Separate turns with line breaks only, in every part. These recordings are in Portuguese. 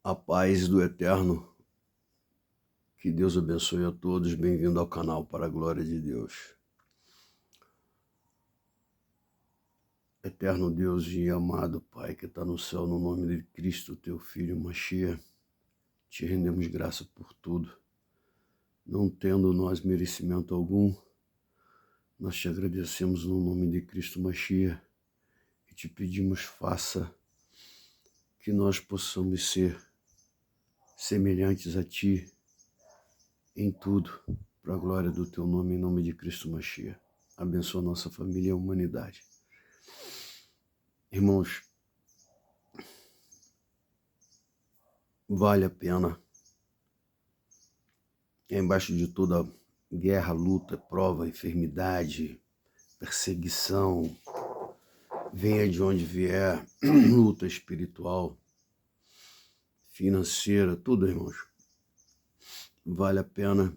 A paz do Eterno, que Deus abençoe a todos, bem-vindo ao canal para a glória de Deus. Eterno Deus e amado Pai que está no céu, no nome de Cristo, teu Filho, Machia, te rendemos graça por tudo. Não tendo nós merecimento algum, nós te agradecemos no nome de Cristo, Machia, e te pedimos, faça que nós possamos ser semelhantes a ti em tudo, para a glória do teu nome, em nome de Cristo Machia. Abençoa a nossa família e a humanidade. Irmãos, vale a pena, embaixo de toda guerra, luta, prova, enfermidade, perseguição, venha de onde vier, luta espiritual, financeira, tudo, irmãos, vale a pena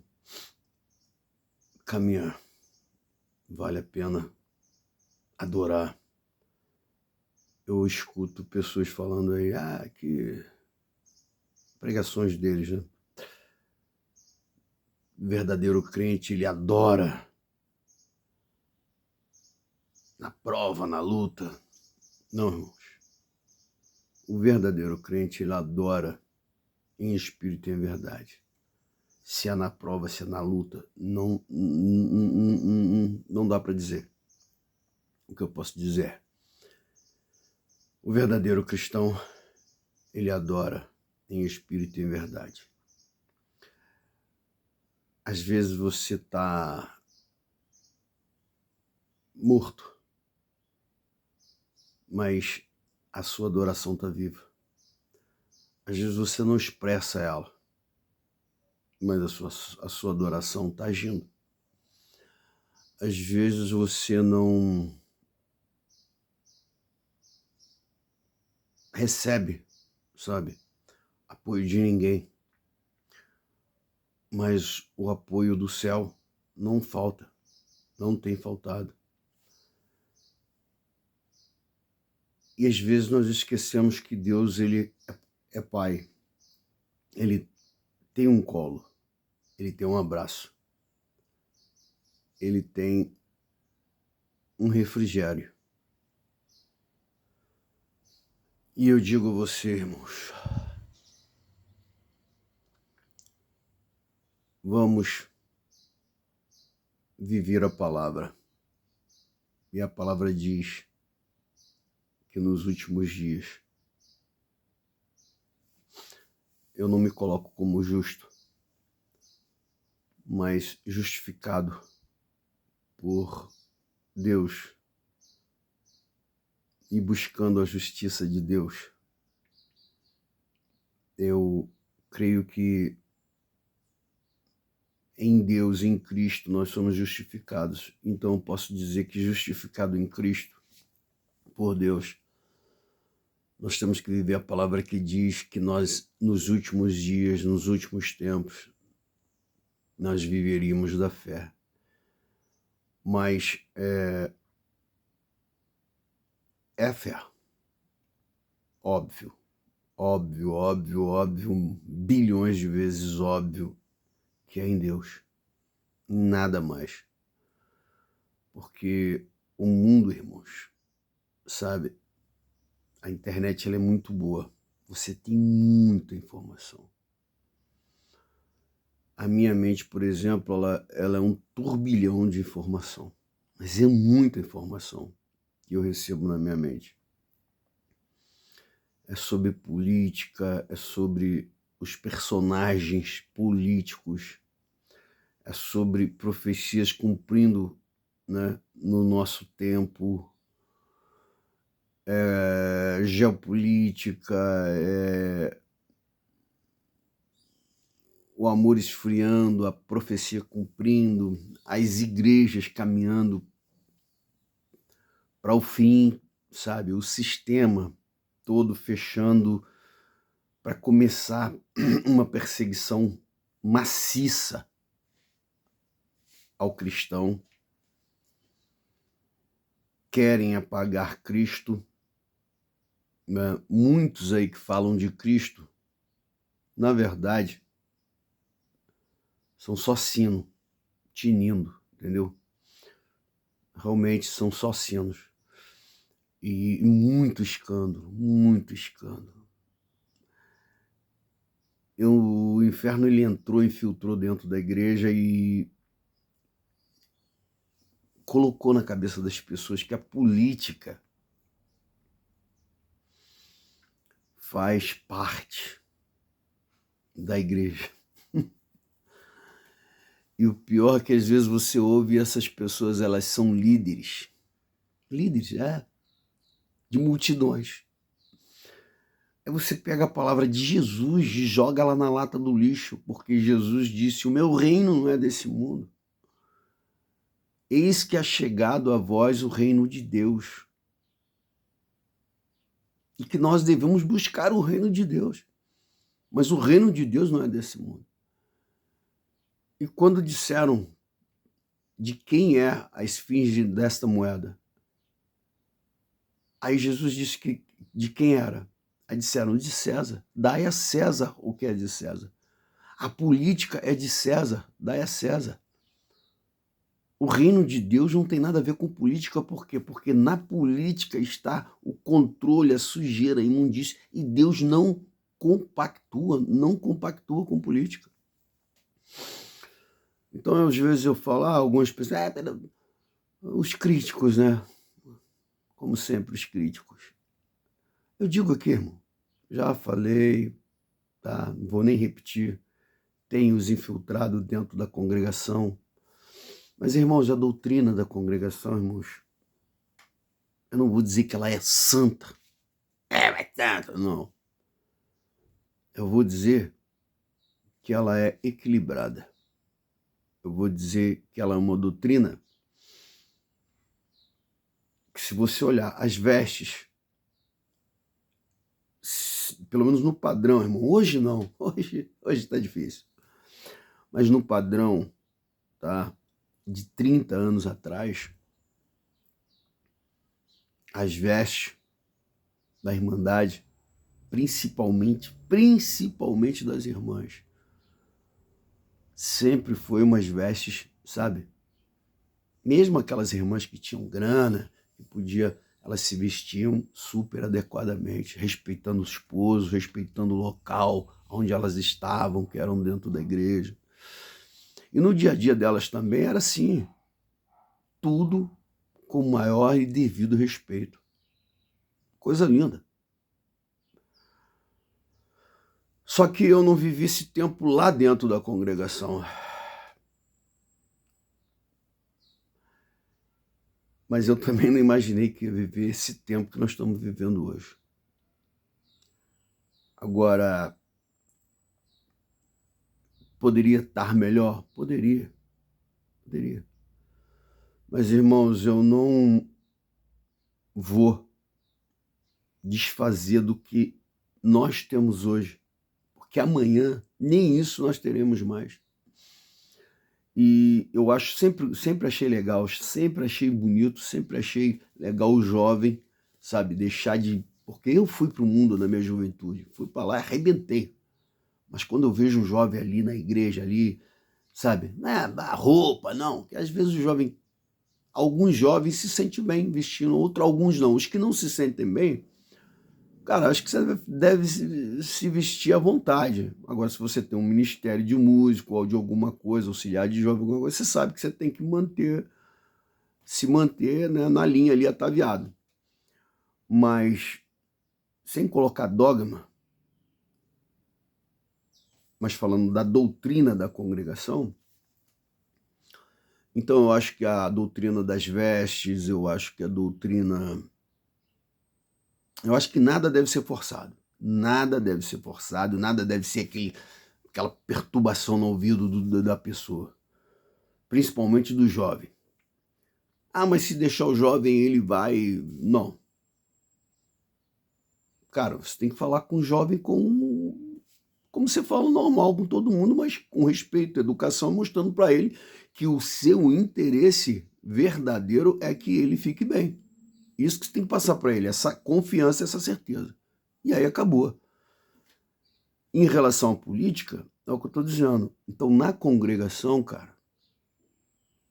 caminhar, vale a pena adorar. Eu escuto pessoas falando aí, que pregações deles, né? O verdadeiro crente, ele adora na prova, na luta. Não, irmãos. O verdadeiro crente, ele adora em espírito e em verdade. Se é na prova, se é na luta, não dá para dizer. O que eu posso dizer? O verdadeiro cristão, ele adora em espírito e em verdade. Às vezes você está morto, mas a sua adoração está viva. Às vezes você não expressa ela, mas a sua adoração está agindo. Às vezes você não recebe, apoio de ninguém, mas o apoio do céu não falta, não tem faltado. E às vezes nós esquecemos que Deus, ele é Pai, ele tem um colo, ele tem um abraço, ele tem um refrigério. E eu digo a você, irmãos, vamos viver a palavra. E a palavra diz que nos últimos dias eu não me coloco como justo, mas justificado por Deus e buscando a justiça de Deus. Eu creio que em Deus, em Cristo, nós somos justificados. Então eu posso dizer que justificado em Cristo, por Deus, nós temos que viver a palavra que diz que nós, nos últimos dias, nos últimos tempos, nós viveríamos da fé. Mas é fé. Óbvio, bilhões de vezes óbvio que é em Deus. Nada mais. Porque o mundo, irmãos, a internet ela é muito boa. Você tem muita informação. A minha mente, por exemplo, ela é um turbilhão de informação. Mas é muita informação que eu recebo na minha mente. É sobre política, é sobre os personagens políticos, é sobre profecias cumprindo, né, no nosso tempo, geopolítica, o amor esfriando, a profecia cumprindo, as igrejas caminhando para o fim, o sistema todo fechando para começar uma perseguição maciça ao cristão. Querem apagar Cristo, né? Muitos aí que falam de Cristo na verdade, são só sino, tinindo, entendeu? Realmente são só sinos. E muito escândalo, muito escândalo. O inferno ele entrou, infiltrou dentro da igreja e colocou na cabeça das pessoas que a política faz parte da igreja. E o pior é que às vezes você ouve essas pessoas, elas são líderes. Líderes, de multidões. Aí você pega a palavra de Jesus e joga ela na lata do lixo, porque Jesus disse, o meu reino não é desse mundo. Eis que é chegado a vós o reino de Deus. E que nós devemos buscar o reino de Deus. Mas o reino de Deus não é desse mundo. E quando disseram de quem é a esfinge desta moeda, aí Jesus disse que de quem era. Aí disseram, de César. Dai a César o que é de César. A política é de César, dai a César. O reino de Deus não tem nada a ver com política, por quê? Porque na política está o controle, a sujeira, a imundícia, e Deus não compactua com política. Então, às vezes eu falo, algumas pessoas, os críticos, né? Como sempre, os críticos. Eu digo aqui, irmão, já falei, tá? Não vou nem repetir, tem os infiltrados dentro da congregação. Mas, irmãos, a doutrina da congregação, irmãos, eu não vou dizer que ela é santa. É santa, não. Eu vou dizer que ela é equilibrada. Eu vou dizer que ela é uma doutrina que, se você olhar as vestes, pelo menos no padrão, irmão, hoje não, hoje está difícil, mas no padrão, tá, de 30 anos atrás, as vestes da Irmandade, principalmente das irmãs, sempre foi umas vestes, sabe? Mesmo aquelas irmãs que tinham grana, que elas se vestiam super adequadamente, respeitando o esposo, respeitando o local onde elas estavam, que eram dentro da igreja. E no dia a dia delas também era assim, tudo com maior e devido respeito. Coisa linda. Só que eu não vivi esse tempo lá dentro da congregação. Mas eu também não imaginei que ia viver esse tempo que nós estamos vivendo hoje. Agora, poderia estar melhor? Poderia. Mas, irmãos, eu não vou desfazer do que nós temos hoje, porque amanhã nem isso nós teremos mais. E eu acho, sempre achei legal, sempre achei bonito, sempre achei legal o jovem, sabe, deixar de... Porque eu fui para o mundo na minha juventude, fui para lá e arrebentei. Mas quando eu vejo um jovem ali na igreja, ali, sabe, não é a roupa, não, que às vezes o jovem, alguns jovens se sentem bem vestindo, alguns não. Os que não se sentem bem, cara, acho que você deve se vestir à vontade. Agora, se você tem um ministério de músico ou de alguma coisa, auxiliar de jovem, alguma coisa, você sabe que você tem que se manter, né, na linha ali ataviado. Mas, sem colocar dogma, mas falando da doutrina da congregação, então eu acho que a doutrina das vestes, eu acho que nada deve ser forçado. Nada deve ser forçado, nada deve ser aquela perturbação no ouvido da pessoa. Principalmente do jovem. Mas se deixar o jovem, ele vai... Não. Cara, você tem que falar com o jovem como você fala normal com todo mundo, mas com respeito, educação, mostrando para ele que o seu interesse verdadeiro é que ele fique bem. Isso que você tem que passar para ele, essa confiança, essa certeza. E aí acabou. Em relação à política, é o que eu estou dizendo. Então, na congregação, cara,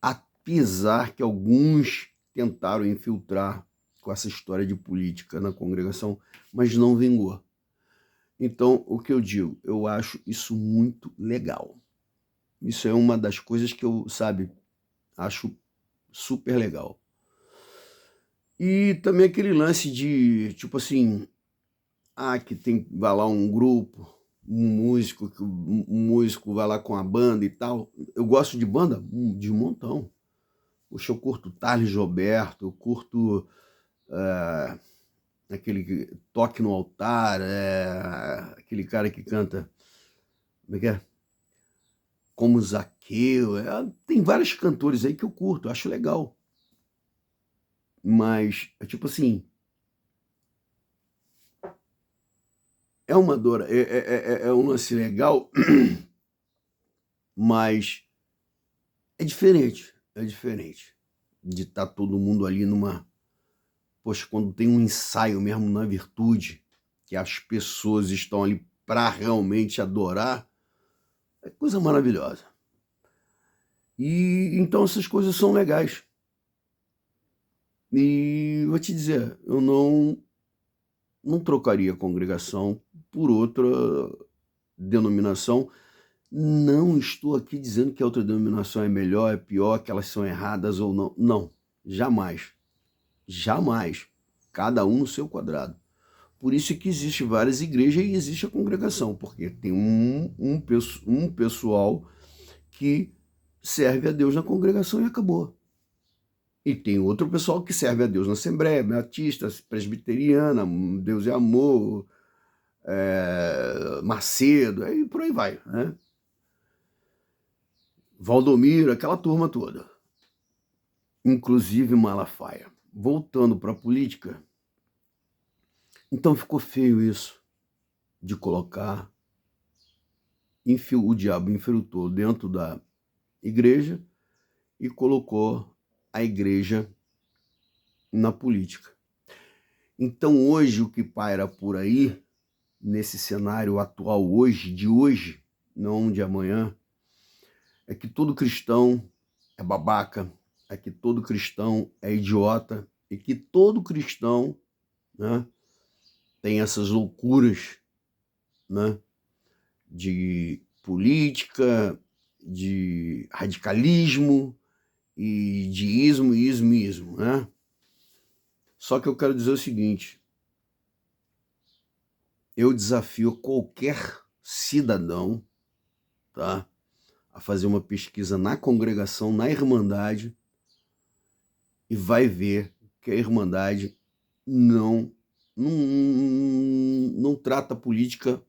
apesar que alguns tentaram infiltrar com essa história de política na congregação, mas não vingou. Então, o que eu digo? Eu acho isso muito legal. Isso é uma das coisas que eu, sabe, acho super legal. E também aquele lance de, tipo assim, que vai lá um grupo, um músico vai lá com a banda e tal. Eu gosto de banda de um montão. Poxa, eu curto Thales Roberto, eu curto aquele Toque no Altar, aquele cara que canta, como é que é? Como Zaqueu. Tem vários cantores aí que eu curto, acho legal. Mas, é tipo assim, é uma dor, é um lance legal, mas é diferente de estar todo mundo ali numa... Poxa, quando tem um ensaio mesmo na virtude, que as pessoas estão ali para realmente adorar, é coisa maravilhosa. E então essas coisas são legais. E vou te dizer, eu não trocaria a congregação por outra denominação. Não estou aqui dizendo que a outra denominação é melhor, é pior, que elas são erradas ou não. Não, jamais. Jamais. Cada um no seu quadrado. Por isso que existe várias igrejas e existe a congregação, porque tem um pessoal que serve a Deus na congregação e acabou. E tem outro pessoal que serve a Deus na Assembleia, Batista, Presbiteriana, Deus é Amor, Macedo, e por aí vai, né? Valdomiro, aquela turma toda. Inclusive Malafaia. Voltando para a política, então ficou feio isso de colocar o diabo infiltrou dentro da igreja e colocou a igreja na política. Então hoje o que paira por aí, nesse cenário atual hoje, de hoje, não de amanhã, é que todo cristão é babaca, é que todo cristão é idiota, e que todo cristão, né, tem essas loucuras, né, de política, de radicalismo e de ismo, né? Só que eu quero dizer o seguinte, eu desafio qualquer cidadão, tá, a fazer uma pesquisa na congregação, na Irmandade, e vai ver que a Irmandade não trata a política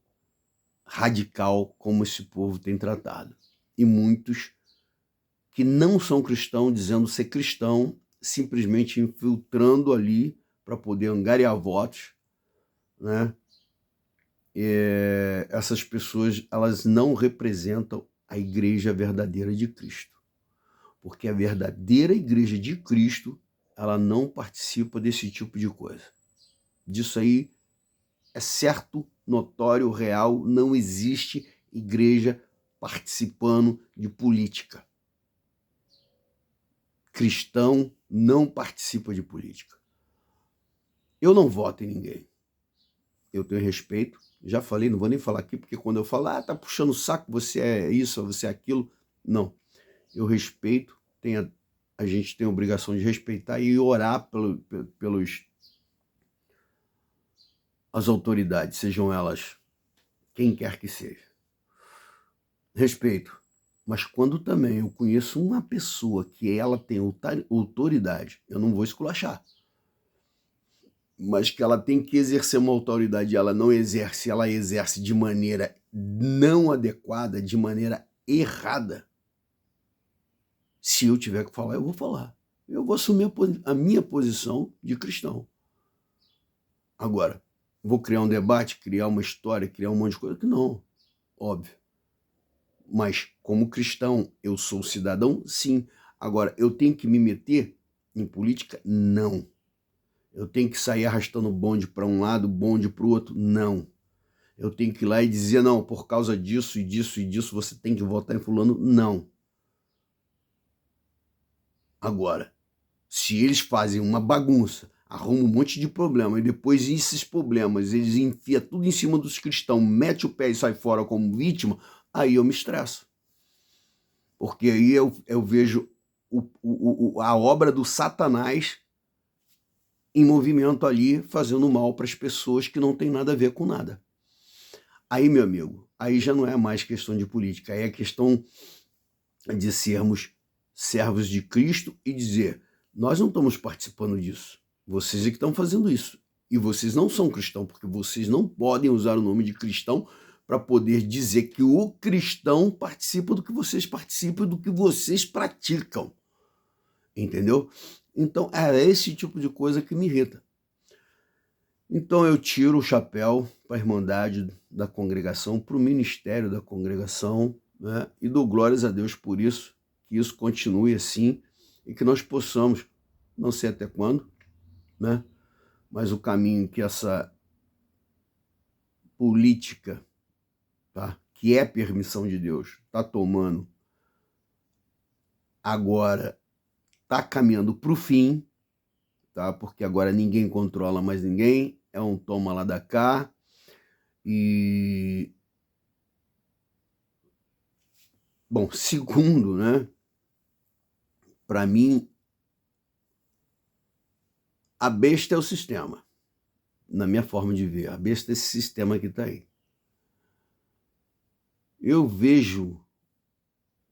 radical como esse povo tem tratado. E muitos que não são cristãos, dizendo ser cristão, simplesmente infiltrando ali para poder angariar votos, né? Essas pessoas, elas não representam a igreja verdadeira de Cristo. Porque a verdadeira igreja de Cristo, ela não participa desse tipo de coisa. Disso aí é certo, notório, real, não existe igreja participando de política. Cristão não participa de política. Eu não voto em ninguém. Eu tenho respeito, já falei, não vou nem falar aqui, porque quando eu falo, tá puxando o saco, você é isso, você é aquilo. Não, eu respeito, a gente tem a obrigação de respeitar e orar pelos as autoridades, sejam elas quem quer que seja. Respeito. Mas quando também eu conheço uma pessoa que ela tem autoridade, eu não vou esculachar, mas que ela tem que exercer uma autoridade, ela não exerce, ela exerce de maneira não adequada, de maneira errada. Se eu tiver que falar, eu vou falar. Eu vou assumir a minha posição de cristão. Agora, vou criar um debate, criar uma história, criar um monte de coisa? Que não, óbvio. Mas como cristão, eu sou cidadão? Sim. Agora, eu tenho que me meter em política? Não. Eu tenho que sair arrastando bonde para um lado, bonde para o outro? Não. eu tenho que ir lá e dizer, não, por causa disso e disso e disso, você tem que votar em fulano. Não. Agora, se eles fazem uma bagunça, arrumam um monte de problema, e depois esses problemas, eles enfiam tudo em cima dos cristãos, mete o pé e sai fora como vítima, aí eu me estresso. Porque aí eu vejo a obra do Satanás em movimento ali, fazendo mal para as pessoas que não tem nada a ver com nada. Aí, meu amigo, aí já não é mais questão de política, aí é questão de sermos servos de Cristo e dizer, nós não estamos participando disso, vocês é que estão fazendo isso. E vocês não são cristãos, porque vocês não podem usar o nome de cristão para poder dizer que o cristão participa do que vocês participam, do que vocês praticam. Entendeu? Então, é esse tipo de coisa que me irrita. Então, eu tiro o chapéu para a Irmandade da Congregação, para o ministério da congregação, né? E dou glórias a Deus por isso, que isso continue assim e que nós possamos, não sei até quando, né? Mas o caminho que essa política, tá? Que é permissão de Deus, está tomando agora, está caminhando para o fim, tá? Porque agora ninguém controla mais ninguém, é um toma lá da cá, e bom, segundo, né? Para mim, a besta é o sistema, na minha forma de ver. A besta é esse sistema que está aí. Eu vejo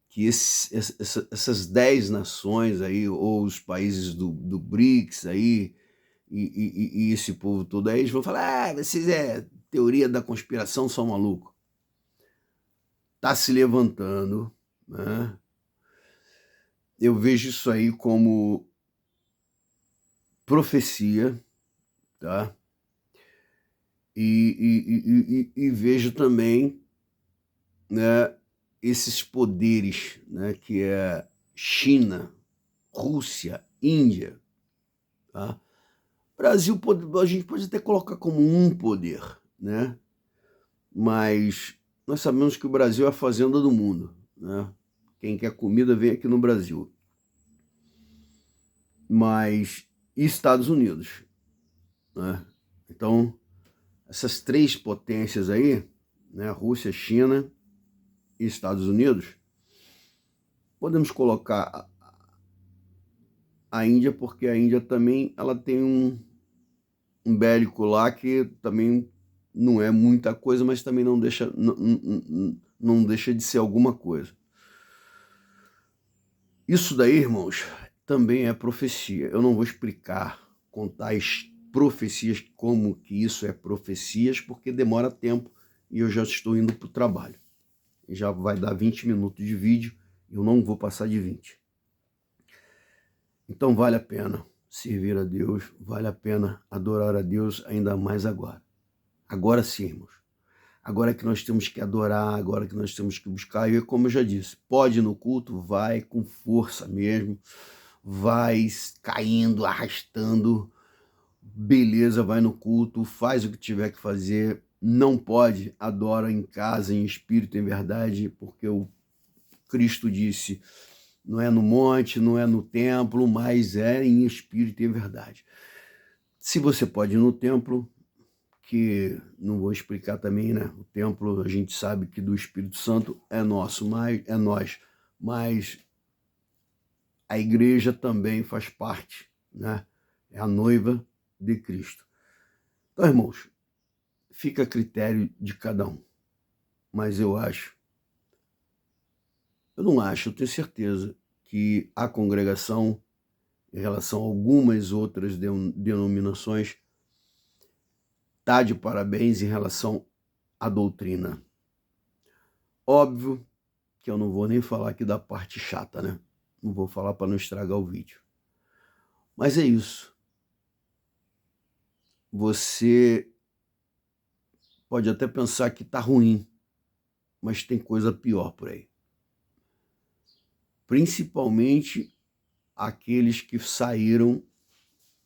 que essas 10 nações aí, ou os países do BRICS aí, e esse povo todo aí, eles vão falar, vocês é teoria da conspiração, são malucos. Está se levantando, né? Eu vejo isso aí como profecia, tá? E vejo também, né, esses poderes, né, que é China, Rússia, Índia, tá? Brasil, a gente pode até colocar como um poder, né? Mas nós sabemos que o Brasil é a fazenda do mundo, né? Quem quer comida vem aqui no Brasil. Mas e Estados Unidos, né? Então, essas 3 potências aí, né, Rússia, China e Estados Unidos, podemos colocar a Índia, porque a Índia também ela tem um bélico lá que também não é muita coisa, mas também não deixa de ser alguma coisa. Isso daí, irmãos, também é profecia. Eu não vou explicar, contar as profecias, como que isso é profecias, porque demora tempo e eu já estou indo para o trabalho. Já vai dar 20 minutos de vídeo, eu não vou passar de 20. Então vale a pena servir a Deus, vale a pena adorar a Deus ainda mais agora. Agora sim, irmãos. Agora que nós temos que adorar, agora que nós temos que buscar, e como eu já disse, pode ir no culto, vai com força mesmo, vai caindo, arrastando, beleza, vai no culto, faz o que tiver que fazer, não pode, adora em casa, em espírito, em verdade, porque o Cristo disse, não é no monte, não é no templo, mas é em espírito e em verdade. Se você pode ir no templo, que não vou explicar também, né? O templo, a gente sabe que do Espírito Santo é nosso, mas é nós, mas a igreja também faz parte, né? É a noiva de Cristo. Então, irmãos, fica a critério de cada um. Mas eu não acho, eu tenho certeza que a congregação, em relação a algumas outras denominações, está de parabéns em relação à doutrina. Óbvio que eu não vou nem falar aqui da parte chata, né? Não vou falar para não estragar o vídeo. Mas é isso. Você pode até pensar que está ruim, mas tem coisa pior por aí. Principalmente aqueles que saíram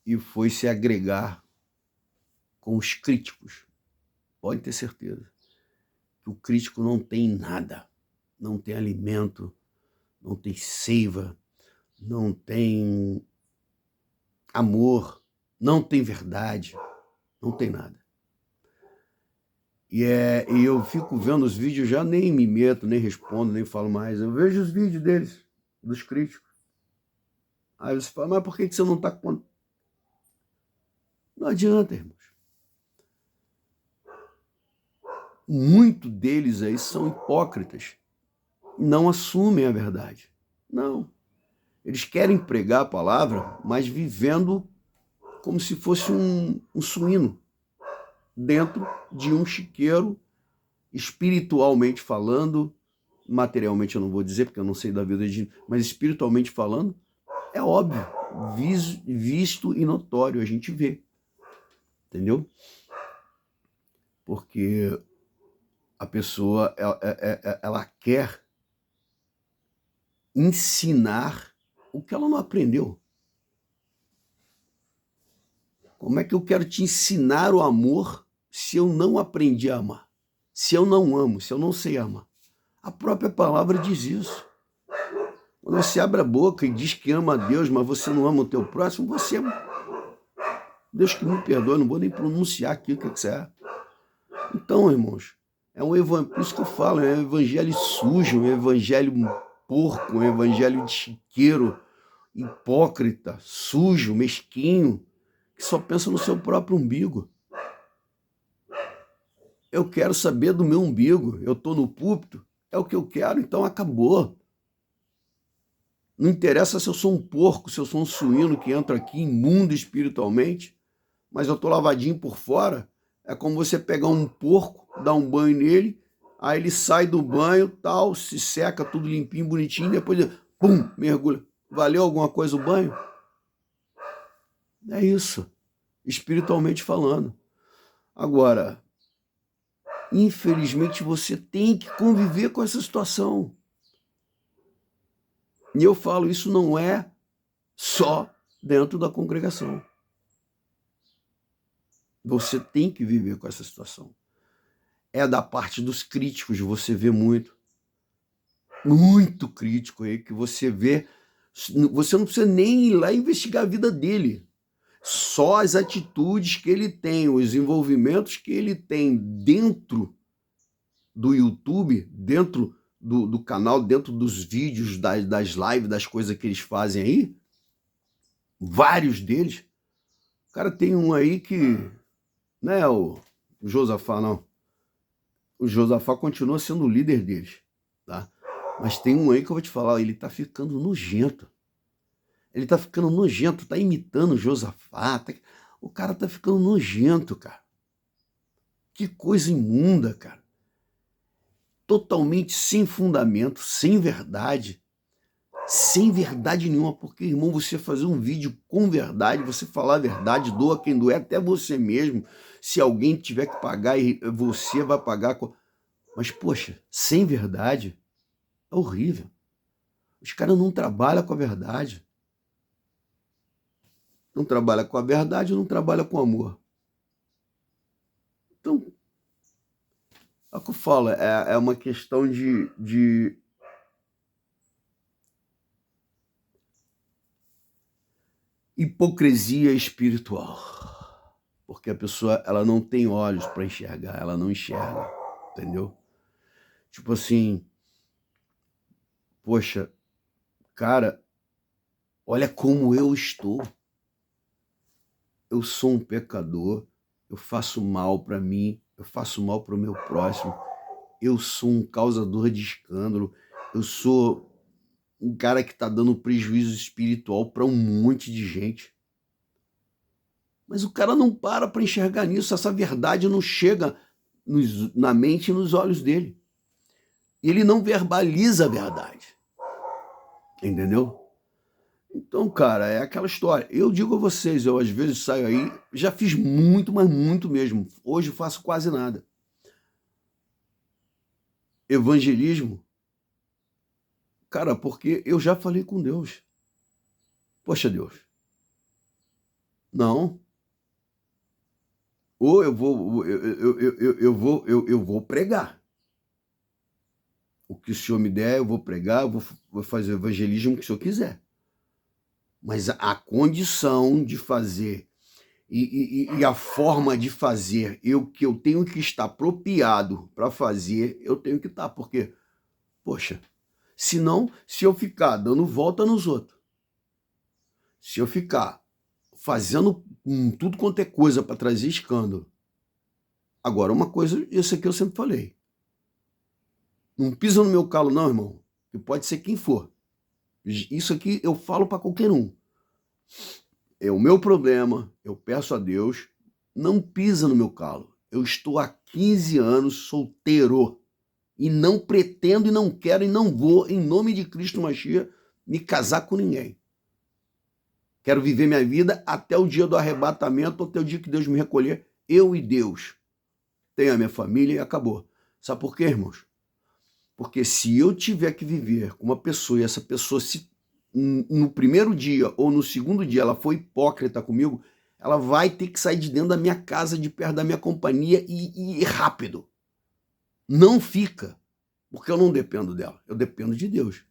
e foi se agregar com os críticos. Pode ter certeza. que o crítico não tem nada, não tem alimento, não tem seiva, não tem amor, não tem verdade, não tem nada. E eu fico vendo os vídeos, já nem me meto, nem respondo, nem falo mais. Eu vejo os vídeos deles, dos críticos. Aí você fala, mas por que você não está com... Não adianta, irmãos. Muitos deles aí são hipócritas. Não assumem a verdade. Não. Eles querem pregar a palavra, mas vivendo como se fosse um suíno dentro de um chiqueiro, espiritualmente falando, materialmente eu não vou dizer, porque eu não sei da vida de... mas espiritualmente falando, é óbvio, visto e notório, a gente vê. Entendeu? Porque a pessoa, ela quer ensinar o que ela não aprendeu. Como é que eu quero te ensinar o amor se eu não aprendi a amar? Se eu não amo, se eu não sei amar? A própria palavra diz isso. Quando você abre a boca e diz que ama a Deus, mas você não ama o teu próximo, você... Deus que me perdoe, não vou nem pronunciar aqui o que você é. Então, irmãos, é um evangelho, por isso que eu falo, é um evangelho sujo, um evangelho porco, um evangelho de chiqueiro, hipócrita, sujo, mesquinho, que só pensa no seu próprio umbigo. Eu quero saber do meu umbigo, eu estou no púlpito, é o que eu quero, então acabou. Não interessa se eu sou um porco, se eu sou um suíno que entra aqui imundo espiritualmente, mas eu estou lavadinho por fora. É como você pegar um porco, dar um banho nele, aí ele sai do banho, tal, se seca tudo limpinho, bonitinho, depois ele, pum, mergulha. Valeu alguma coisa o banho? É isso, espiritualmente falando. Agora, infelizmente você tem que conviver com essa situação. E eu falo, isso não é só dentro da congregação. Você tem que viver com essa situação. É da parte dos críticos, você vê muito crítico aí, que você vê, você não precisa nem ir lá investigar a vida dele. Só as atitudes que ele tem, os envolvimentos que ele tem dentro do YouTube, dentro do canal, dentro dos vídeos, das lives, das coisas que eles fazem aí, vários deles. O cara tem um aí que, não é o Josafá, não. O Josafá continua sendo o líder deles, tá? Mas tem um aí que eu vou te falar, ele tá ficando nojento. Ele tá ficando nojento, tá imitando o Josafá. O cara tá ficando nojento, cara. Que coisa imunda, cara. Totalmente sem fundamento, sem verdade nenhuma, porque, irmão, você fazer um vídeo com verdade, você falar a verdade, doa quem doer, até você mesmo. Se alguém tiver que pagar, você vai pagar. Mas, poxa, sem verdade, é horrível. Os caras não trabalham com a verdade. Não trabalha com a verdade, não trabalha com amor. Então, é o que eu falo, é uma questão de hipocrisia espiritual. Porque a pessoa, ela não tem olhos para enxergar, ela não enxerga, entendeu? Tipo assim, poxa, cara, olha como eu estou. Eu sou um pecador, eu faço mal para mim, eu faço mal para o meu próximo, eu sou um causador de escândalo, eu sou um cara que está dando prejuízo espiritual para um monte de gente. Mas o cara não para enxergar nisso, essa verdade não chega na mente e nos olhos dele. E ele não verbaliza a verdade. Entendeu? Então, cara, é aquela história. Eu digo a vocês, eu às vezes saio aí, já fiz muito, mas muito mesmo. Hoje eu faço quase nada. Evangelismo, cara, porque eu já falei com Deus. Poxa, Deus, não. Ou eu vou pregar. O que o Senhor me der, eu vou pregar, eu vou fazer o evangelismo que o Senhor quiser. Mas a condição de fazer e a forma de fazer, que eu tenho que estar apropriado para fazer, eu tenho que estar. Porque, poxa, senão, se eu ficar dando volta nos outros, se eu ficar fazendo tudo quanto é coisa para trazer escândalo. Agora, uma coisa, isso aqui eu sempre falei. Não pisa no meu calo não, irmão, que pode ser quem for. Isso aqui eu falo para qualquer um. É o meu problema, eu peço a Deus, não pisa no meu calo. Eu estou há 15 anos solteiro e não pretendo e não quero e não vou, em nome de Cristo Machia, me casar com ninguém. Quero viver minha vida até o dia do arrebatamento, até o dia que Deus me recolher, eu e Deus. Tenho a minha família e acabou. Sabe por quê, irmãos? Porque se eu tiver que viver com uma pessoa e essa pessoa no primeiro dia ou no segundo dia ela for hipócrita comigo, ela vai ter que sair de dentro da minha casa, de perto da minha companhia e rápido. Não fica, porque eu não dependo dela, eu dependo de Deus.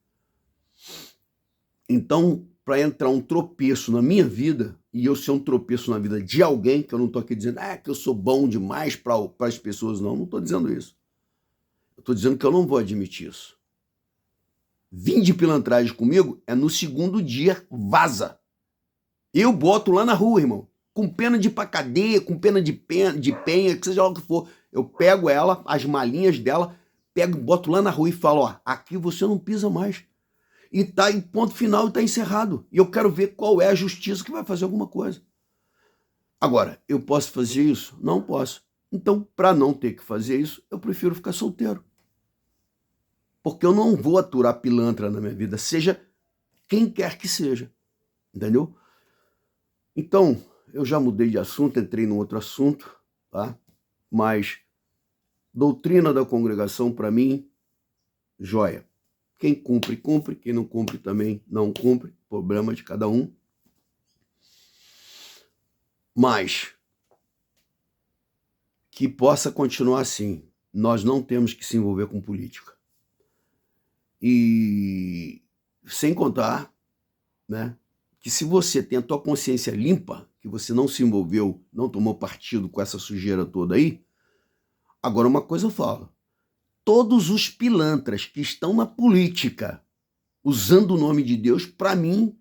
Então, para entrar um tropeço na minha vida, e eu ser um tropeço na vida de alguém, que eu não estou aqui dizendo que eu sou bom demais para as pessoas, não estou dizendo isso. Eu estou dizendo que eu não vou admitir isso. Vim de pilantragem comigo, no segundo dia, vaza. Eu boto lá na rua, irmão, com pena de ir pra cadeia, com pena de penha, que seja lá o que for. Eu pego ela, as malinhas dela, boto lá na rua e falo, aqui você não pisa mais. E ponto final, e tá encerrado. E eu quero ver qual é a justiça que vai fazer alguma coisa. Agora, eu posso fazer isso? Não posso. Então, para não ter que fazer isso, eu prefiro ficar solteiro. Porque eu não vou aturar pilantra na minha vida, seja quem quer que seja. Entendeu? Então, eu já mudei de assunto, entrei num outro assunto, tá? Mas, doutrina da congregação, para mim, joia. Quem cumpre, cumpre. Quem não cumpre também não cumpre. Problema de cada um. Mas que possa continuar assim. Nós não temos que se envolver com política. E sem contar, né, que se você tem a tua consciência limpa, que você não se envolveu, não tomou partido com essa sujeira toda aí, agora uma coisa eu falo. Todos os pilantras que estão na política usando o nome de Deus, para mim,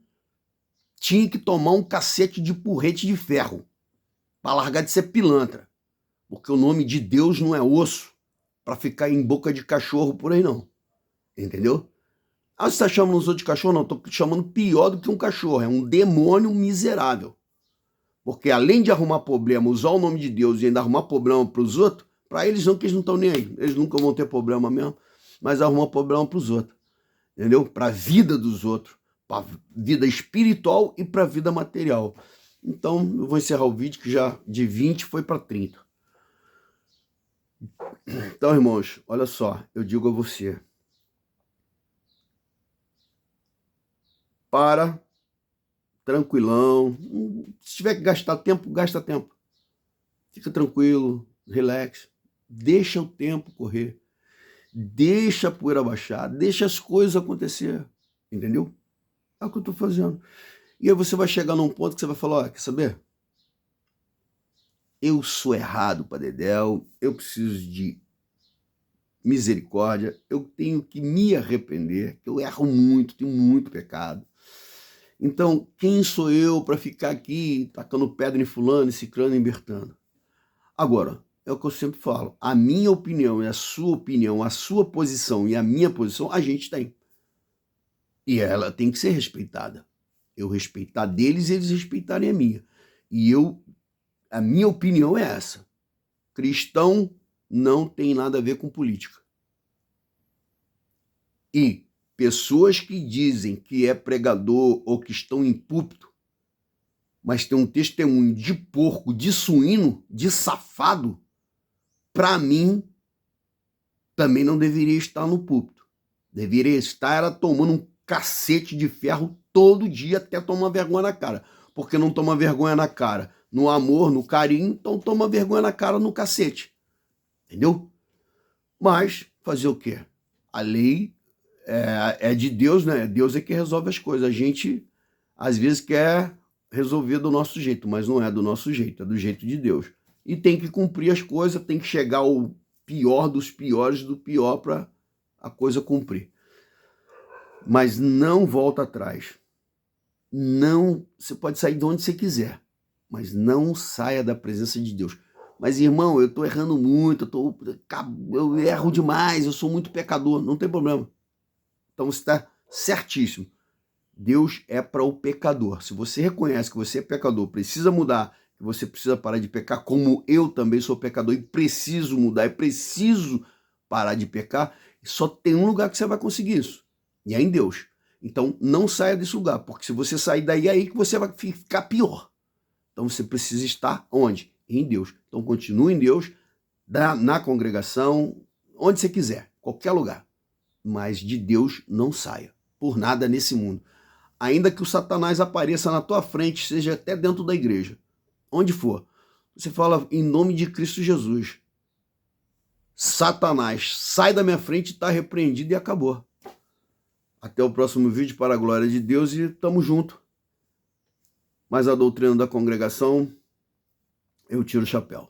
tinha que tomar um cacete de porrete de ferro para largar de ser pilantra. Porque o nome de Deus não é osso para ficar em boca de cachorro por aí, não. Entendeu? Você está chamando os outros de cachorro? Não, estou chamando pior do que um cachorro. É um demônio miserável. Porque além de arrumar problema, usar o nome de Deus e ainda arrumar problema para os outros, para eles não, que eles não estão nem aí. Eles nunca vão ter problema mesmo, mas arrumar problema para os outros. Entendeu? Para a vida dos outros, para a vida espiritual e para a vida material. Então, eu vou encerrar o vídeo, que já de 20 foi para 30. Então, irmãos, olha só, eu digo a você. Para, tranquilão. Se tiver que gastar tempo, gasta tempo. Fica tranquilo, relax. Deixa o tempo correr. Deixa a poeira baixar. Deixa as coisas acontecer. Entendeu? É o que eu estou fazendo. E aí você vai chegar num ponto que você vai falar, quer saber? Eu sou errado para dedéu, eu preciso de misericórdia, eu tenho que me arrepender, que eu erro muito, tenho muito pecado. Então, quem sou eu para ficar aqui tacando pedra em fulano, em ciclano, em bertano? Agora, é o que eu sempre falo, a minha opinião e a sua posição e a minha posição, a gente tem. E ela tem que ser respeitada. Eu respeitar deles e eles respeitarem a minha. E a minha opinião é essa. Cristão não tem nada a ver com política. E pessoas que dizem que é pregador ou que estão em púlpito, mas tem um testemunho de porco, de suíno, de safado, para mim, também não deveria estar no púlpito. Deveria estar tomando um cacete de ferro todo dia até tomar vergonha na cara. Porque não toma vergonha na cara no amor, no carinho, então toma vergonha na cara no cacete. Entendeu? Mas fazer o quê? A lei é de Deus, né? Deus é que resolve as coisas. A gente, às vezes, quer resolver do nosso jeito, mas não é do nosso jeito, é do jeito de Deus. E tem que cumprir as coisas, tem que chegar ao pior dos piores do pior para a coisa cumprir. Mas não volta atrás. Não, você pode sair de onde você quiser, mas não saia da presença de Deus. Mas, irmão, eu estou errando muito, eu erro demais, eu sou muito pecador. Não tem problema. Então você está certíssimo. Deus é para o pecador. Se você reconhece que você é pecador, precisa mudar, que você precisa parar de pecar, como eu também sou pecador e preciso mudar, e preciso parar de pecar, só tem um lugar que você vai conseguir isso, e é em Deus. Então não saia desse lugar, porque se você sair daí, é aí que você vai ficar pior. Então você precisa estar onde? Em Deus. Então continue em Deus, na congregação, onde você quiser, qualquer lugar. Mas de Deus não saia, por nada nesse mundo. Ainda que o Satanás apareça na tua frente, seja até dentro da igreja, onde for, você fala em nome de Cristo Jesus. Satanás, sai da minha frente, está repreendido e acabou. Até o próximo vídeo, para a glória de Deus, e tamo junto. Mas a doutrina da congregação, eu tiro o chapéu.